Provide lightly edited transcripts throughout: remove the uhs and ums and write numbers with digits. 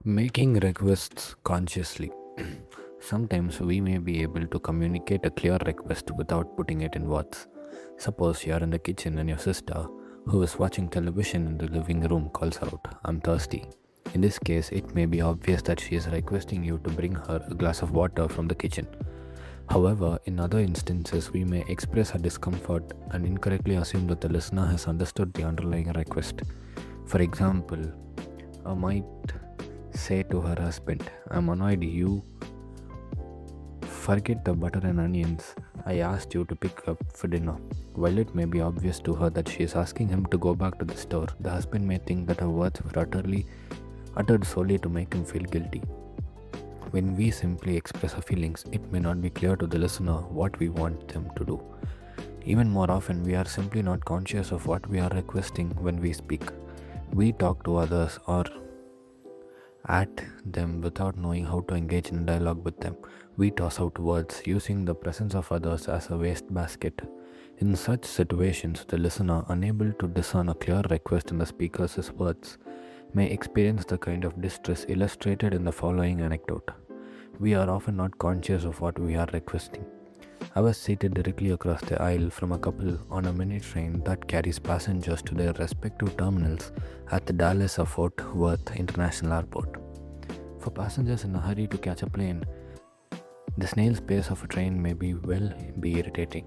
Making requests consciously. Sometimes we may be able to communicate a clear request without putting it in words. Suppose you are in the kitchen and your sister, who is watching television in the living room, calls out, "I'm thirsty." In this case, it may be obvious that she is requesting you to bring her a glass of water from the kitchen. However, in other instances, we may express our discomfort and incorrectly assume that the listener has understood the underlying request. For example, I might say to her husband, "I'm annoyed you forget the butter and onions I asked you to pick up for dinner." While it may be obvious to her that she is asking him to go back to the store, the husband may think that her words were uttered solely to make him feel guilty. When we simply express our feelings, it may not be clear to the listener what we want them to do. Even more often, we are simply not conscious of what we are requesting when we speak. We talk to others or at them without knowing how to engage in dialogue with them. We toss out words, using the presence of others as a waste basket. In such situations, the listener, unable to discern a clear request in the speaker's words, may experience the kind of distress illustrated in the following anecdote. We are often not conscious of what we are requesting. I was seated directly across the aisle from a couple on a mini train that carries passengers to their respective terminals at the Dallas or Fort Worth International Airport. For passengers in a hurry to catch a plane, the snail's pace of a train may be irritating.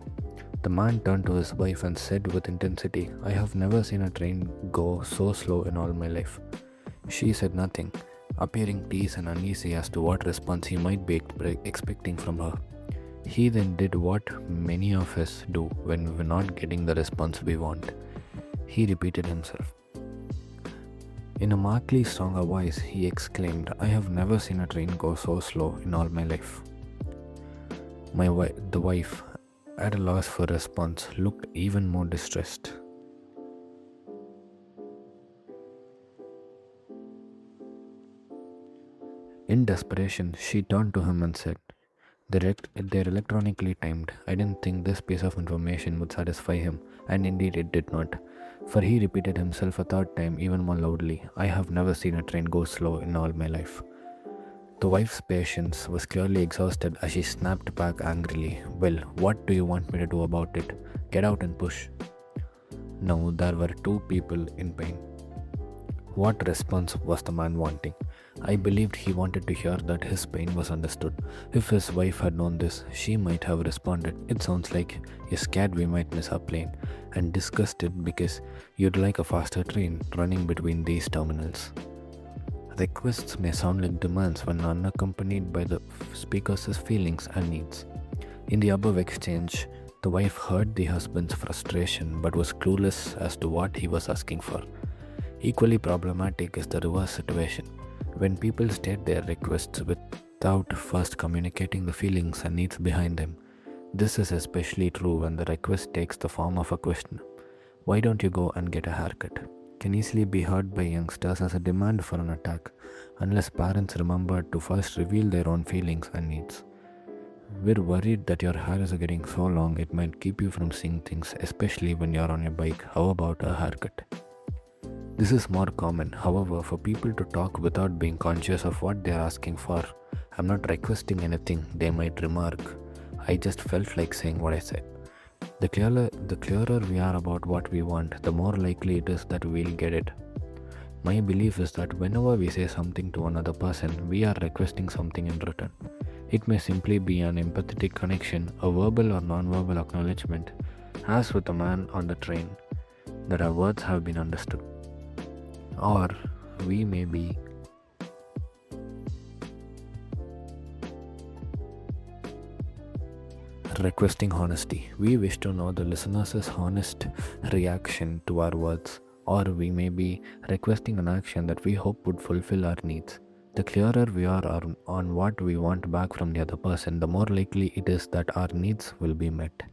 The man turned to his wife and said with intensity, "I have never seen a train go so slow in all my life." She said nothing, appearing teased and uneasy as to what response he might be expecting from her. He then did what many of us do when we're not getting the response we want. He repeated himself. In a markedly stronger voice, he exclaimed, "I have never seen a train go so slow in all my life." The wife, at a loss for response, looked even more distressed. In desperation, she turned to him and said, "They're electronically timed. I didn't think this piece of information would satisfy him, and indeed it did not." For he repeated himself a third time, even more loudly, "I have never seen a train go slow in all my life." The wife's patience was clearly exhausted as she snapped back angrily, "Well, what do you want me to do about it? Get out and push." Now there were two people in pain. What response was the man wanting? I believed he wanted to hear that his pain was understood. If his wife had known this, she might have responded, "It sounds like you're scared we might miss our plane, and disgusted because you'd like a faster train running between these terminals." Requests may sound like demands when unaccompanied by the speaker's feelings and needs. In the above exchange, the wife heard the husband's frustration but was clueless as to what he was asking for. Equally problematic is the reverse situation, when people state their requests without first communicating the feelings and needs behind them. This is especially true when the request takes the form of a question. "Why don't you go and get a haircut?" can easily be heard by youngsters as a demand for an attack, unless parents remember to first reveal their own feelings and needs. "We're worried that your hair is getting so long it might keep you from seeing things, especially when you're on your bike. How about a haircut?" This is more common, however, for people to talk without being conscious of what they are asking for. "I'm not requesting anything," they might remark. "I just felt like saying what I said." The clearer we are about what we want, the more likely it is that we'll get it. My belief is that whenever we say something to another person, we are requesting something in return. It may simply be an empathetic connection, a verbal or non-verbal acknowledgement, as with the man on the train, that our words have been understood. Or we may be requesting honesty. We wish to know the listener's honest reaction to our words, or we may be requesting an action that we hope would fulfill our needs. The clearer we are on what we want back from the other person, the more likely it is that our needs will be met.